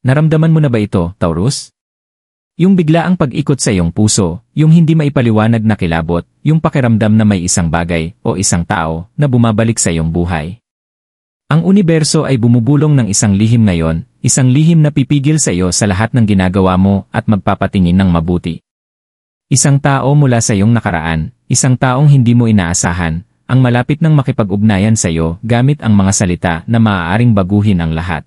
Naramdaman mo na ba ito, Taurus? Yung biglaang pag-ikot sa iyong puso, yung hindi maipaliwanag na kilabot, yung pakiramdam na may isang bagay o isang tao na bumabalik sa iyong buhay. Ang universo ay bumubulong ng isang lihim ngayon, isang lihim na pipigil sa iyo sa lahat ng ginagawa mo at magpapatingin ng mabuti. Isang tao mula sa iyong nakaraan, isang taong hindi mo inaasahan, ang malapit ng makipag-ugnayan sa iyo gamit ang mga salita na maaaring baguhin ang lahat.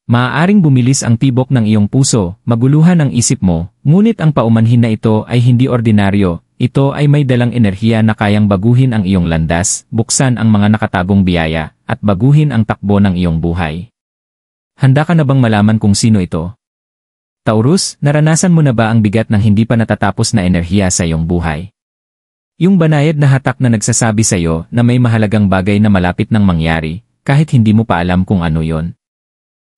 Maaaring bumilis ang tibok ng iyong puso, maguluhan ang isip mo, ngunit ang paumanhin na ito ay hindi ordinaryo, ito ay may dalang enerhiya na kayang baguhin ang iyong landas, buksan ang mga nakatagong biyaya, at baguhin ang takbo ng iyong buhay. Handa ka na bang malaman kung sino ito? Taurus, naranasan mo na ba ang bigat ng hindi pa natatapos na enerhiya sa iyong buhay? Yung banayad na hatak na nagsasabi sa iyo na may mahalagang bagay na malapit nang mangyari, kahit hindi mo pa alam kung ano yon.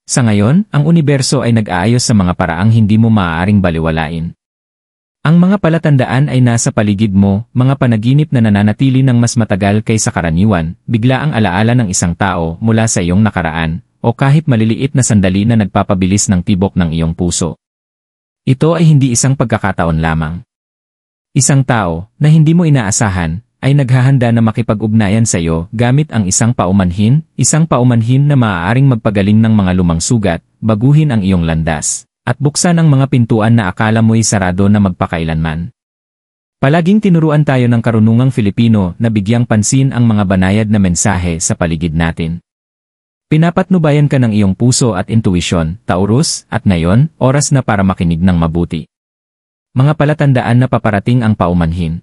Sa ngayon, ang universo ay nag-aayos sa mga paraang hindi mo maaaring baliwalain. Ang mga palatandaan ay nasa paligid mo, mga panaginip na nananatili ng mas matagal kaysa karaniwan, bigla ang alaala ng isang tao mula sa iyong nakaraan, o kahit maliliit na sandali na nagpapabilis ng tibok ng iyong puso. Ito ay hindi isang pagkakataon lamang. Isang tao na hindi mo inaasahan ay naghahanda na makipag-ugnayan sa iyo gamit ang isang paumanhin na maaaring magpagaling ng mga lumang sugat, baguhin ang iyong landas, at buksan ang mga pintuan na akala mo'y sarado na magpakailanman. Palaging tinuruan tayo ng karunungang Filipino na bigyang pansin ang mga banayad na mensahe sa paligid natin. Pinapatnubayan ka ng iyong puso at intuisyon, Taurus, at ngayon, oras na para makinig ng mabuti. Mga palatandaan na paparating ang paumanhin.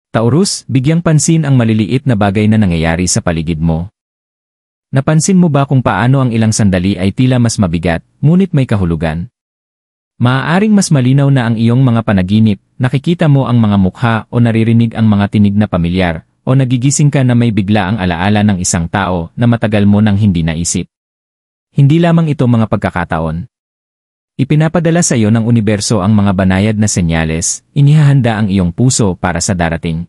Taurus, bigyang pansin ang maliliit na bagay na nangyayari sa paligid mo. Napansin mo ba kung paano ang ilang sandali ay tila mas mabigat, ngunit may kahulugan? Maaaring mas malinaw na ang iyong mga panaginip, nakikita mo ang mga mukha o naririnig ang mga tinig na pamilyar, o nagigising ka na may bigla ang alaala ng isang tao na matagal mo nang hindi naisip. Hindi lamang ito mga pagkakataon. Ipinapadala sa iyo ng universo ang mga banayad na senyales, inihahanda ang iyong puso para sa darating.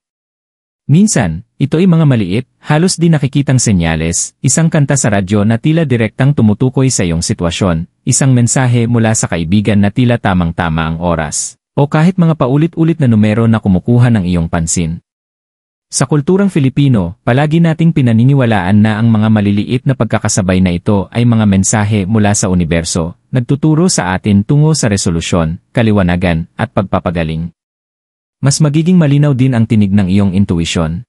Minsan, ito ay mga maliit, halos di nakikitang senyales, isang kanta sa radyo na tila direktang tumutukoy sa iyong sitwasyon, isang mensahe mula sa kaibigan na tila tamang-tama ang oras, o kahit mga paulit-ulit na numero na kumukuha ng iyong pansin. Sa kulturang Filipino, palagi nating pinaniniwalaan na ang mga maliliit na pagkakasabay na ito ay mga mensahe mula sa universo, nagtuturo sa atin tungo sa resolusyon, kaliwanagan, at pagpapagaling. Mas magiging malinaw din ang tinig ng iyong intuisyon.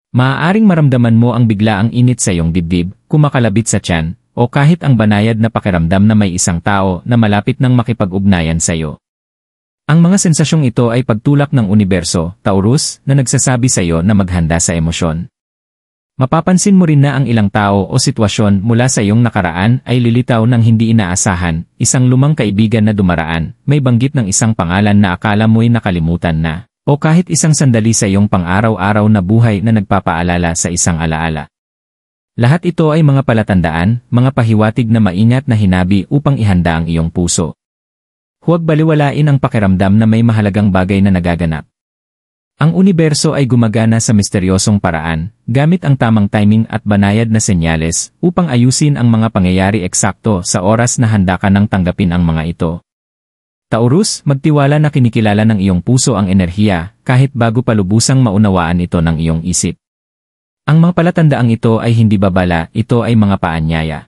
Maaaring maramdaman mo ang biglaang init sa iyong dibdib, kumakalabit sa tiyan, o kahit ang banayad na pakiramdam na may isang tao na malapit nang makipag-ugnayan sa iyo. Ang mga sensasyong ito ay pagtulak ng universo, Taurus, na nagsasabi sa iyo na maghanda sa emosyon. Mapapansin mo rin na ang ilang tao o sitwasyon mula sa iyong nakaraan ay lilitaw ng hindi inaasahan, isang lumang kaibigan na dumaraan, may banggit ng isang pangalan na akala mo'y nakalimutan na, o kahit isang sandali sa iyong pang-araw-araw na buhay na nagpapaalala sa isang alaala. Lahat ito ay mga palatandaan, mga pahiwatig na maingat na hinabi upang ihanda ang iyong puso. Huwag baliwalain ang pakiramdam na may mahalagang bagay na nagaganap. Ang universo ay gumagana sa misteryosong paraan, gamit ang tamang timing at banayad na senyales upang ayusin ang mga pangyayari eksakto sa oras na handa ka nang tanggapin ang mga ito. Taurus, magtiwala na kinikilala ng iyong puso ang enerhiya kahit bago pa lubusang maunawaan ito ng iyong isip. Ang mga palatandaang ito ay hindi babala, ito ay mga paanyaya.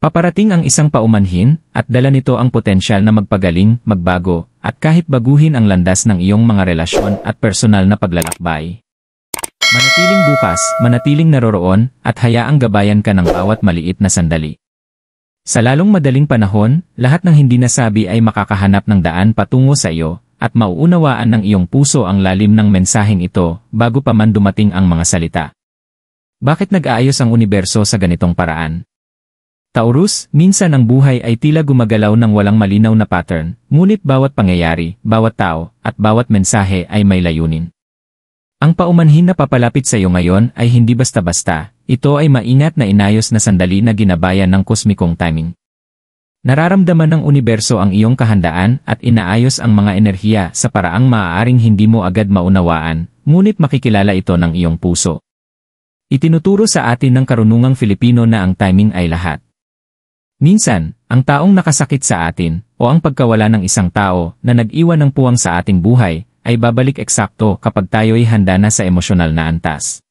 Paparating ang isang paumanhin, at dala nito ang potensyal na magpagaling, magbago, at kahit baguhin ang landas ng iyong mga relasyon at personal na paglalakbay. Manatiling bukas, manatiling naroroon, at hayaang gabayan ka ng bawat maliit na sandali. Sa lalong madaling panahon, lahat ng hindi nasabi ay makakahanap ng daan patungo sa iyo, at mauunawaan ng iyong puso ang lalim ng mensaheng ito, bago pa man dumating ang mga salita. Bakit nag-aayos ang universo sa ganitong paraan? Taurus, minsan ang buhay ay tila gumagalaw ng walang malinaw na pattern, ngunit bawat pangyayari, bawat tao, at bawat mensahe ay may layunin. Ang paumanhin na papalapit sa iyo ngayon ay hindi basta-basta, ito ay maingat na inayos na sandali na ginabayan ng kosmikong timing. Nararamdaman ng universo ang iyong kahandaan at inaayos ang mga enerhiya sa paraang maaaring hindi mo agad maunawaan, ngunit makikilala ito ng iyong puso. Itinuturo sa atin ng karunungang Filipino na ang timing ay lahat. Minsan, ang taong nakasakit sa atin, o ang pagkawala ng isang tao na nag-iwan ng puwang sa ating buhay, ay babalik eksakto kapag tayo'y handa na sa emosyonal na antas.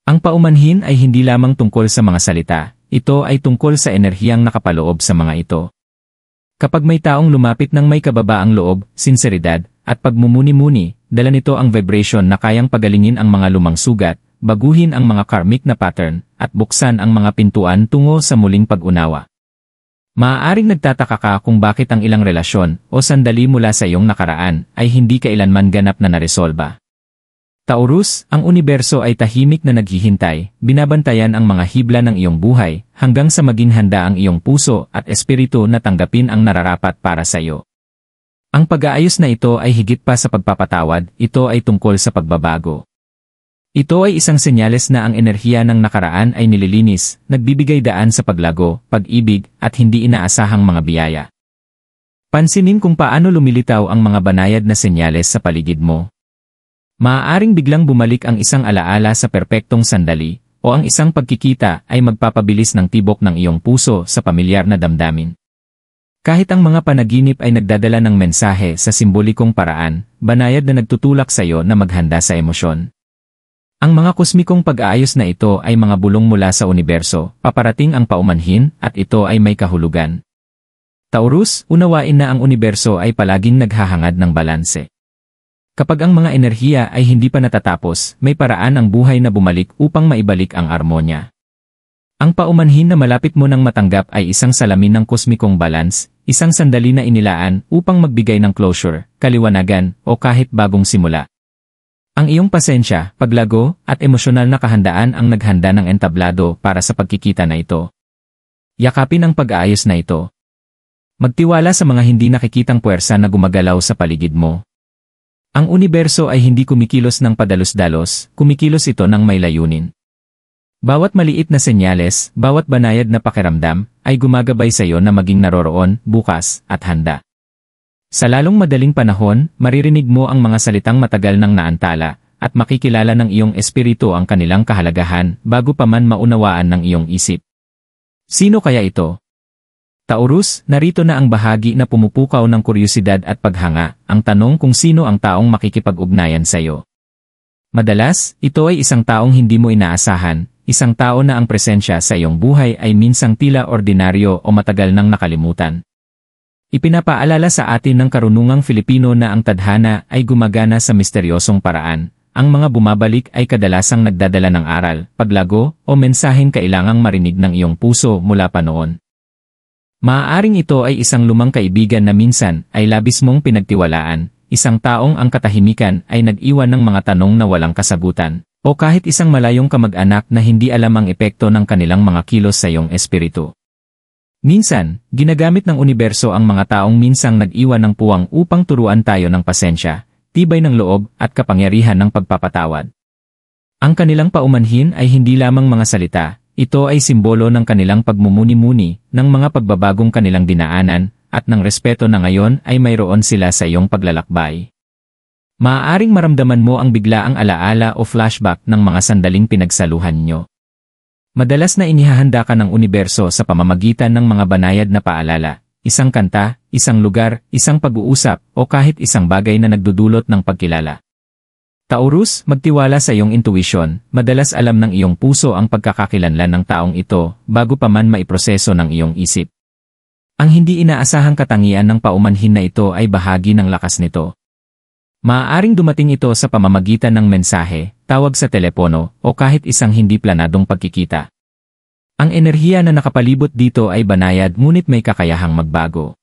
Ang paumanhin ay hindi lamang tungkol sa mga salita, ito ay tungkol sa enerhiyang nakapaloob sa mga ito. Kapag may taong lumapit ng may kababaang loob, sinseridad, at pagmumuni-muni, dala nito ang vibration na kayang pagalingin ang mga lumang sugat, baguhin ang mga karmic na pattern, at buksan ang mga pintuan tungo sa muling pag-unawa. Maaaring nagtataka ka kung bakit ang ilang relasyon o sandali mula sa iyong nakaraan ay hindi kailanman ganap na naresolba. Taurus, ang universo ay tahimik na naghihintay, binabantayan ang mga hibla ng iyong buhay, hanggang sa maging handa ang iyong puso at espiritu na tanggapin ang nararapat para sa iyo. Ang pag-aayos na ito ay higit pa sa pagpapatawad, ito ay tungkol sa pagbabago. Ito ay isang senyales na ang enerhiya ng nakaraan ay nililinis, nagbibigay daan sa paglago, pag-ibig, at hindi inaasahang mga biyaya. Pansinin kung paano lumilitaw ang mga banayad na senyales sa paligid mo. Maaaring biglang bumalik ang isang alaala sa perpektong sandali, o ang isang pagkikita ay magpapabilis ng tibok ng iyong puso sa pamilyar na damdamin. Kahit ang mga panaginip ay nagdadala ng mensahe sa simbolikong paraan, banayad na nagtutulak sa iyo na maghanda sa emosyon. Ang mga kosmikong pag-aayos na ito ay mga bulong mula sa universo, paparating ang paumanhin, at ito ay may kahulugan. Taurus, unawain na ang universo ay palaging naghahangad ng balanse. Kapag ang mga enerhiya ay hindi pa natatapos, may paraan ang buhay na bumalik upang maibalik ang armonya. Ang paumanhin na malapit mo nang matanggap ay isang salamin ng kosmikong balance, isang sandali na inilaan upang magbigay ng closure, kaliwanagan, o kahit bagong simula. Ang iyong pasensya, paglago, at emosyonal na kahandaan ang naghanda ng entablado para sa pagkikita na ito. Yakapin ang pag-aayos na ito. Magtiwala sa mga hindi nakikitang puwersa na gumagalaw sa paligid mo. Ang universo ay hindi kumikilos ng padalos-dalos, kumikilos ito ng may layunin. Bawat maliit na senyales, bawat banayad na pakiramdam, ay gumagabay sa iyo na maging naroroon, bukas, at handa. Sa lalong madaling panahon, maririnig mo ang mga salitang matagal nang naantala, at makikilala ng iyong espiritu ang kanilang kahalagahan bago pa man maunawaan ng iyong isip. Sino kaya ito? Taurus, narito na ang bahagi na pumupukaw ng kuryosidad at paghanga, ang tanong kung sino ang taong makikipag-ugnayan sa iyo. Madalas, ito ay isang taong hindi mo inaasahan, isang tao na ang presensya sa iyong buhay ay minsang tila ordinaryo o matagal nang nakalimutan. Ipinapaalala sa atin ng karunungang Filipino na ang tadhana ay gumagana sa misteryosong paraan. Ang mga bumabalik ay kadalasang nagdadala ng aral, paglago, o mensaheng kailangang marinig ng iyong puso mula pa noon. Maaaring ito ay isang lumang kaibigan na minsan ay labis mong pinagtiwalaan, isang taong ang katahimikan ay nag-iwan ng mga tanong na walang kasagutan, o kahit isang malayong kamag-anak na hindi alam ang epekto ng kanilang mga kilos sa iyong espiritu. Minsan, ginagamit ng universo ang mga taong minsang nag-iwan ng puwang upang turuan tayo ng pasensya, tibay ng loob, at kapangyarihan ng pagpapatawad. Ang kanilang paumanhin ay hindi lamang mga salita, ito ay simbolo ng kanilang pagmumuni-muni, ng mga pagbabagong kanilang dinaanan, at ng respeto na ngayon ay mayroon sila sa iyong paglalakbay. Maaaring maramdaman mo ang biglaang alaala o flashback ng mga sandaling pinagsaluhan nyo. Madalas na inihahanda ka ng universo sa pamamagitan ng mga banayad na paalala, isang kanta, isang lugar, isang pag-uusap, o kahit isang bagay na nagdudulot ng pagkilala. Taurus, magtiwala sa iyong intuition, madalas alam ng iyong puso ang pagkakakilanlan ng taong ito, bago pa man maiproseso ng iyong isip. Ang hindi inaasahang katangian ng paumanhin na ito ay bahagi ng lakas nito. Maaaring dumating ito sa pamamagitan ng mensahe, tawag sa telepono, o kahit isang hindi planadong pagkikita. Ang enerhiya na nakapalibot dito ay banayad ngunit may kakayahang magbago.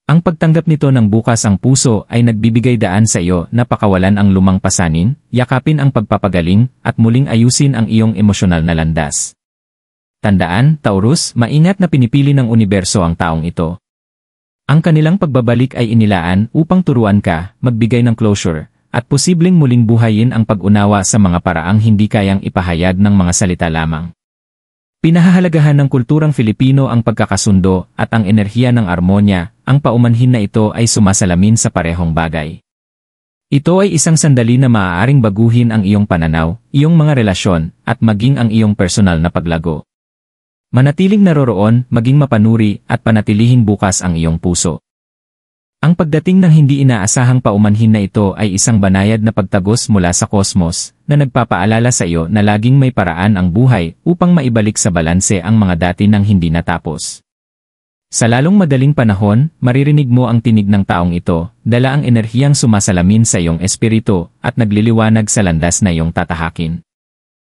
Ang pagtanggap nito ng bukas ang puso ay nagbibigay daan sa iyo na pakawalan ang lumang pasanin, yakapin ang pagpapagaling, at muling ayusin ang iyong emosyonal na landas. Tandaan, Taurus, maingat na pinipili ng universo ang taong ito. Ang kanilang pagbabalik ay inilaan upang turuan ka, magbigay ng closure, at posibleng muling buhayin ang pag-unawa sa mga paraang hindi kayang ipahayag ng mga salita lamang. Pinahahalagahan ng kulturang Filipino ang pagkakasundo at ang enerhiya ng armonya, ang paumanhin na ito ay sumasalamin sa parehong bagay. Ito ay isang sandali na maaaring baguhin ang iyong pananaw, iyong mga relasyon, at maging ang iyong personal na paglago. Manatiling naroroon, maging mapanuri, at panatilihing bukas ang iyong puso. Ang pagdating ng hindi inaasahang paumanhin na ito ay isang banayad na pagtagos mula sa kosmos, na nagpapaalala sa iyo na laging may paraan ang buhay upang maibalik sa balanse ang mga dati nang hindi natapos. Sa lalong madaling panahon, maririnig mo ang tinig ng taong ito, dala ang enerhiyang sumasalamin sa iyong espiritu at nagliliwanag sa landas na iyong tatahakin.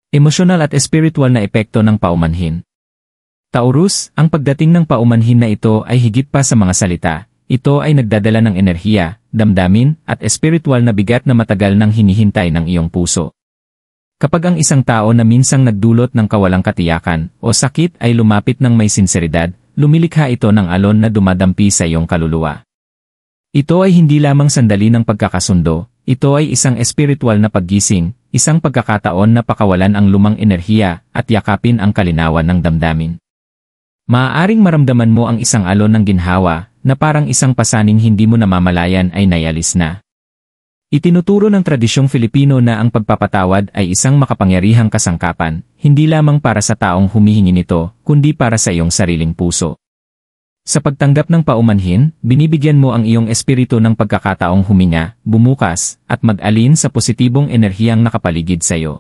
Emosyonal at espiritual na epekto ng paumanhin. Taurus, ang pagdating ng paumanhin na ito ay higit pa sa mga salita. Ito ay nagdadala ng enerhiya, damdamin, at espiritual na bigat na matagal nang hinihintay ng iyong puso. Kapag ang isang tao na minsang nagdulot ng kawalang katiyakan o sakit ay lumapit ng may sinseridad, lumilikha ito ng alon na dumadampi sa iyong kaluluwa. Ito ay hindi lamang sandali ng pagkakasundo, ito ay isang espiritual na paggising, isang pagkakataon na pakawalan ang lumang enerhiya at yakapin ang kalinawan ng damdamin. Maaaring maramdaman mo ang isang alon ng ginhawa, na parang isang pasaning hindi mo namamalayan ay nayalis na. Itinuturo ng tradisyong Filipino na ang pagpapatawad ay isang makapangyarihang kasangkapan, hindi lamang para sa taong humihingi nito, kundi para sa iyong sariling puso. Sa pagtanggap ng paumanhin, binibigyan mo ang iyong espiritu ng pagkakataong huminga, bumukas, at mag-alin sa positibong enerhiyang nakapaligid sa iyo.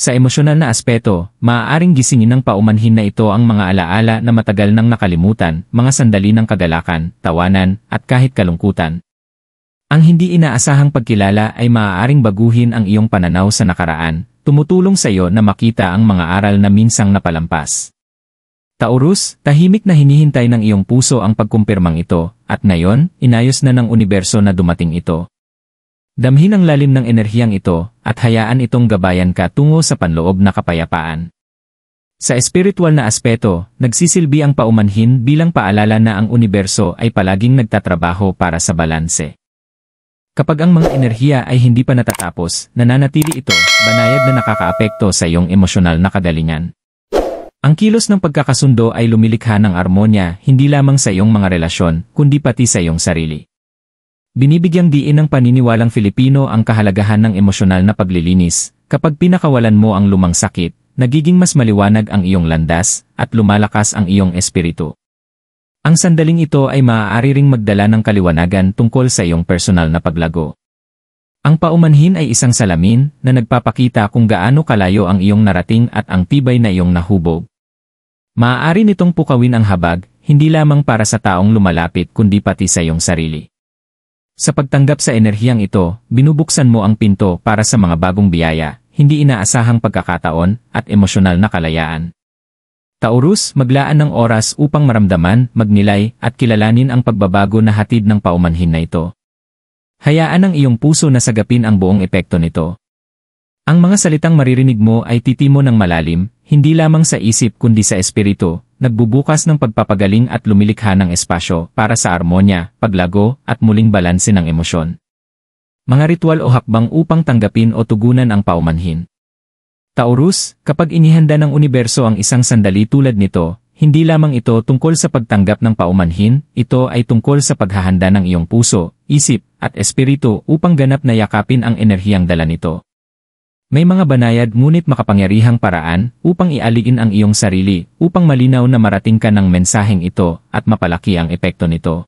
Sa emosyonal na aspeto, maaaring gisingin ng paumanhin na ito ang mga alaala na matagal nang nakalimutan, mga sandali ng kagalakan, tawanan, at kahit kalungkutan. Ang hindi inaasahang pagkilala ay maaaring baguhin ang iyong pananaw sa nakaraan, tumutulong sa iyo na makita ang mga aral na minsang napalampas. Taurus, tahimik na hinihintay ng iyong puso ang pagkumpirmang ito, at ngayon, inayos na ng universo na dumating ito. Damhin ang lalim ng enerhiyang ito, at hayaan itong gabayan ka tungo sa panloob na kapayapaan. Sa espiritual na aspeto, nagsisilbi ang paumanhin bilang paalala na ang universo ay palaging nagtatrabaho para sa balanse. Kapag ang mga enerhiya ay hindi pa natatapos, nananatili ito, banayad na nakakaapekto sa iyong emosyonal na kagalingan. Ang kilos ng pagkakasundo ay lumilikha ng armonya hindi lamang sa iyong mga relasyon, kundi pati sa iyong sarili. Binibigyang diin ng paniniwalang Filipino ang kahalagahan ng emosyonal na paglilinis. Kapag pinakawalan mo ang lumang sakit, nagiging mas maliwanag ang iyong landas, at lumalakas ang iyong espiritu. Ang sandaling ito ay maaari ring magdala ng kaliwanagan tungkol sa iyong personal na paglago. Ang paumanhin ay isang salamin na nagpapakita kung gaano kalayo ang iyong narating at ang tibay na iyong nahubog. Maaari nitong pukawin ang habag, hindi lamang para sa taong lumalapit kundi pati sa iyong sarili. Sa pagtanggap sa enerhiyang ito, binubuksan mo ang pinto para sa mga bagong biyaya, hindi inaasahang pagkakataon, at emosyonal na kalayaan. Taurus, maglaan ng oras upang maramdaman, magnilay, at kilalanin ang pagbabago na hatid ng paumanhin na ito. Hayaan ang iyong puso na sagapin ang buong epekto nito. Ang mga salitang maririnig mo ay titimo ng malalim, hindi lamang sa isip kundi sa espiritu, nagbubukas ng pagpapagaling at lumilikha ng espasyo para sa armonya, paglago, at muling balanse ng emosyon. Mga ritual o hakbang upang tanggapin o tugunan ang paumanhin. Taurus, kapag inihanda ng universo ang isang sandali tulad nito, hindi lamang ito tungkol sa pagtanggap ng paumanhin, ito ay tungkol sa paghahanda ng iyong puso, isip, at espiritu upang ganap na yakapin ang enerhiyang dala nito. May mga banayad ngunit makapangyarihang paraan upang ialigin ang iyong sarili upang malinaw na marating ka ng mensaheng ito at mapalaki ang epekto nito.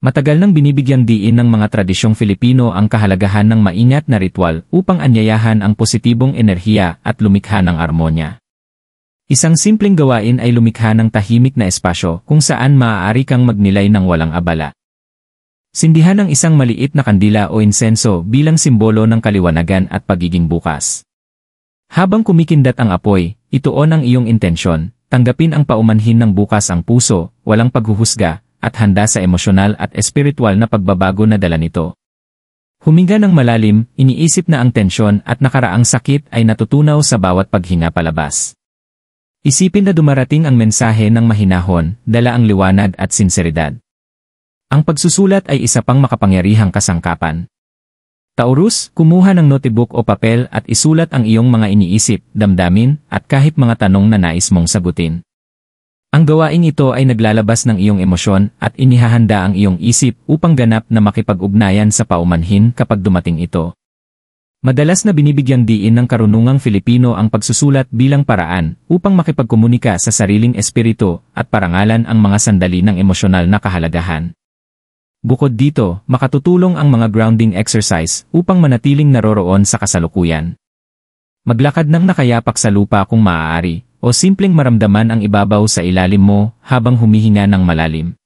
Matagal nang binibigyang diin ng mga tradisyong Filipino ang kahalagahan ng maingat na ritual upang anyayahan ang positibong enerhiya at lumikha ng armonya. Isang simpleng gawain ay lumikha ng tahimik na espasyo kung saan maaari kang magnilay ng walang abala. Sindihan ang isang maliit na kandila o insenso bilang simbolo ng kaliwanagan at pagiging bukas. Habang kumikindat ang apoy, ituon ang iyong intensyon, tanggapin ang paumanhin ng bukas ang puso, walang paghuhusga, at handa sa emosyonal at espiritual na pagbabago na dala nito. Huminga ng malalim, iniisip na ang tensyon at nakaraang sakit ay natutunaw sa bawat paghinga palabas. Isipin na dumarating ang mensahe ng mahinahon, dala ang liwanag at sinseridad. Ang pagsusulat ay isa pang makapangyarihang kasangkapan. Taurus, kumuha ng notebook o papel at isulat ang iyong mga iniisip, damdamin, at kahit mga tanong na nais mong sagutin. Ang gawaing ito ay naglalabas ng iyong emosyon at inihahanda ang iyong isip upang ganap na makipag-ugnayan sa paumanhin kapag dumating ito. Madalas na binibigyang diin ng karunungang Filipino ang pagsusulat bilang paraan upang makipagkomunika sa sariling espiritu at parangalan ang mga sandali ng emosyonal na kahalagahan. Bukod dito, makatutulong ang mga grounding exercise upang manatiling naroroon sa kasalukuyan. Maglakad ng nakayapak sa lupa kung maaari, o simpleng maramdaman ang ibabaw sa ilalim mo habang humihinga ng malalim.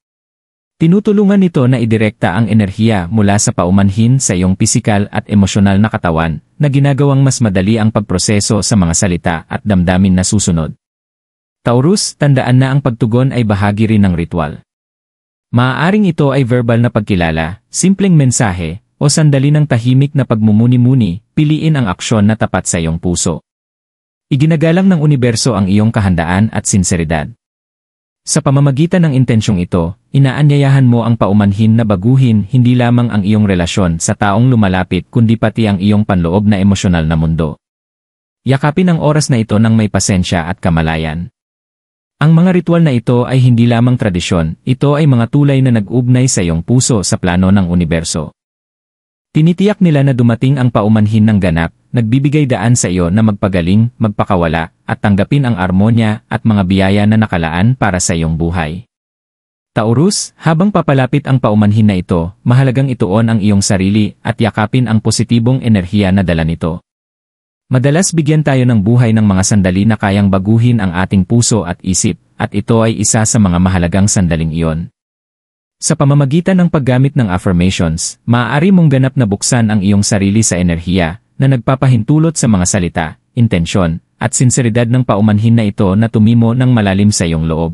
Tinutulungan nito na idirekta ang enerhiya mula sa paumanhin sa iyong pisikal at emosyonal na katawan na ginagawang mas madali ang pagproseso sa mga salita at damdamin na susunod. Taurus, tandaan na ang pagtugon ay bahagi rin ng ritual. Maaaring ito ay verbal na pagkilala, simpleng mensahe, o sandali ng tahimik na pagmumuni-muni, piliin ang aksyon na tapat sa iyong puso. Iginagalang ng universo ang iyong kahandaan at sinseridad. Sa pamamagitan ng intensyong ito, inaanyayahan mo ang paumanhin na baguhin hindi lamang ang iyong relasyon sa taong lumalapit kundi pati ang iyong panloob na emosyonal na mundo. Yakapin ang oras na ito ng may pasensya at kamalayan. Ang mga ritual na ito ay hindi lamang tradisyon, ito ay mga tulay na nag-ugnay sa iyong puso sa plano ng universo. Tinitiyak nila na dumating ang paumanhin ng ganap, nagbibigay daan sa iyo na magpagaling, magpakawala, at tanggapin ang armonya at mga biyaya na nakalaan para sa iyong buhay. Taurus, habang papalapit ang paumanhin na ito, mahalagang ituon ang iyong sarili at yakapin ang positibong enerhiya na dala nito. Madalas bigyan tayo ng buhay ng mga sandali na kayang baguhin ang ating puso at isip, at ito ay isa sa mga mahalagang sandaling iyon. Sa pamamagitan ng paggamit ng affirmations, maaari mong ganap na buksan ang iyong sarili sa enerhiya na nagpapahintulot sa mga salita, intensyon, at sinseridad ng paumanhin na ito na tumimo ng malalim sa iyong loob.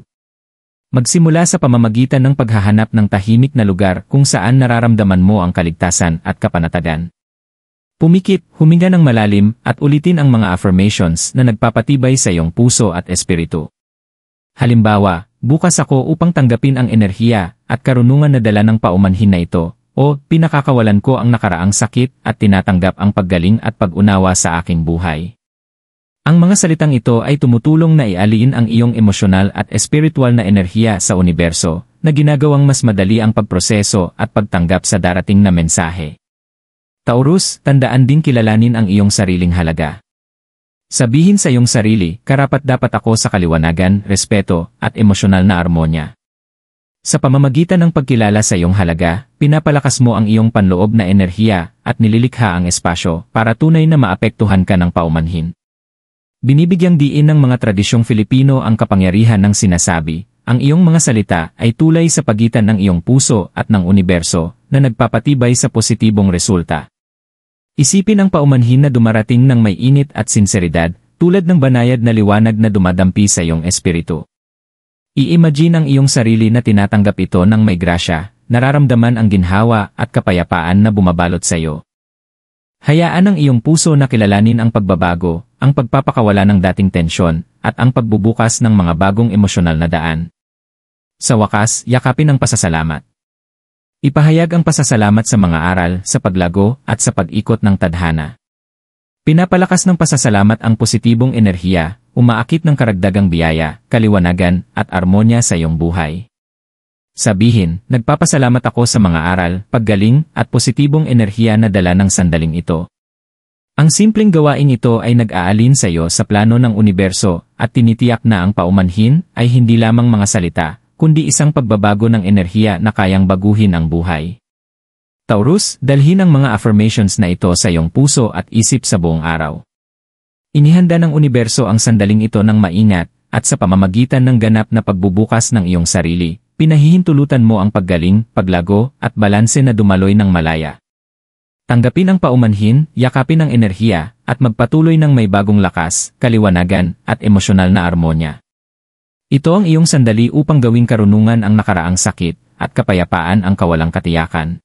Magsimula sa pamamagitan ng paghahanap ng tahimik na lugar kung saan nararamdaman mo ang kaligtasan at kapanatagan. Pumikit, huminga ng malalim, at ulitin ang mga affirmations na nagpapatibay sa iyong puso at espiritu. Halimbawa, bukas ako upang tanggapin ang enerhiya at karunungan na dala ng paumanhin na ito, o pinakakawalan ko ang nakaraang sakit at tinatanggap ang paggaling at pag-unawa sa aking buhay. Ang mga salitang ito ay tumutulong na ialiin ang iyong emosyonal at espiritual na enerhiya sa universo, na ginagawang mas madali ang pagproseso at pagtanggap sa darating na mensahe. Taurus, tandaan din kilalanin ang iyong sariling halaga. Sabihin sa iyong sarili, karapat-dapat ako sa kaliwanagan, respeto, at emosyonal na armonya. Sa pamamagitan ng pagkilala sa iyong halaga, pinapalakas mo ang iyong panloob na enerhiya at nililikha ang espasyo para tunay na maapektuhan ka ng paumanhin. Binibigyang diin ng mga tradisyong Filipino ang kapangyarihan ng sinasabi, ang iyong mga salita ay tulay sa pagitan ng iyong puso at ng universo na nagpapatibay sa positibong resulta. Isipin ang paumanhin na dumarating ng may init at sinseridad, tulad ng banayad na liwanag na dumadampi sa iyong espiritu. I-imagine ang iyong sarili na tinatanggap ito ng may grasya, nararamdaman ang ginhawa at kapayapaan na bumabalot sa iyo. Hayaan ang iyong puso na kilalanin ang pagbabago, ang pagpapakawala ng dating tensyon, at ang pagbubukas ng mga bagong emosyonal na daan. Sa wakas, yakapin ang pasasalamat. Ipahayag ang pasasalamat sa mga aral, sa paglago, at sa pag-ikot ng tadhana. Pinapalakas ng pasasalamat ang positibong enerhiya, umaakit ng karagdagang biyaya, kaliwanagan, at armonya sa iyong buhay. Sabihin, nagpapasalamat ako sa mga aral, paggaling, at positibong enerhiya na dala ng sandaling ito. Ang simpleng gawain ito ay nag-aalin sa iyo sa plano ng universo at tinitiyak na ang paumanhin ay hindi lamang mga salita, kundi isang pagbabago ng enerhiya na kayang baguhin ang buhay. Taurus, dalhin ang mga affirmations na ito sa iyong puso at isip sa buong araw. Inihanda ng universo ang sandaling ito ng maingat, at sa pamamagitan ng ganap na pagbubukas ng iyong sarili, pinahihintulutan mo ang paggaling, paglago, at balanse na dumaloy ng malaya. Tanggapin ang paumanhin, yakapin ang enerhiya, at magpatuloy ng may bagong lakas, kaliwanagan, at emosyonal na armonya. Ito ang iyong sandali upang gawing karunungan ang nakaraang sakit, at kapayapaan ang kawalang katiyakan.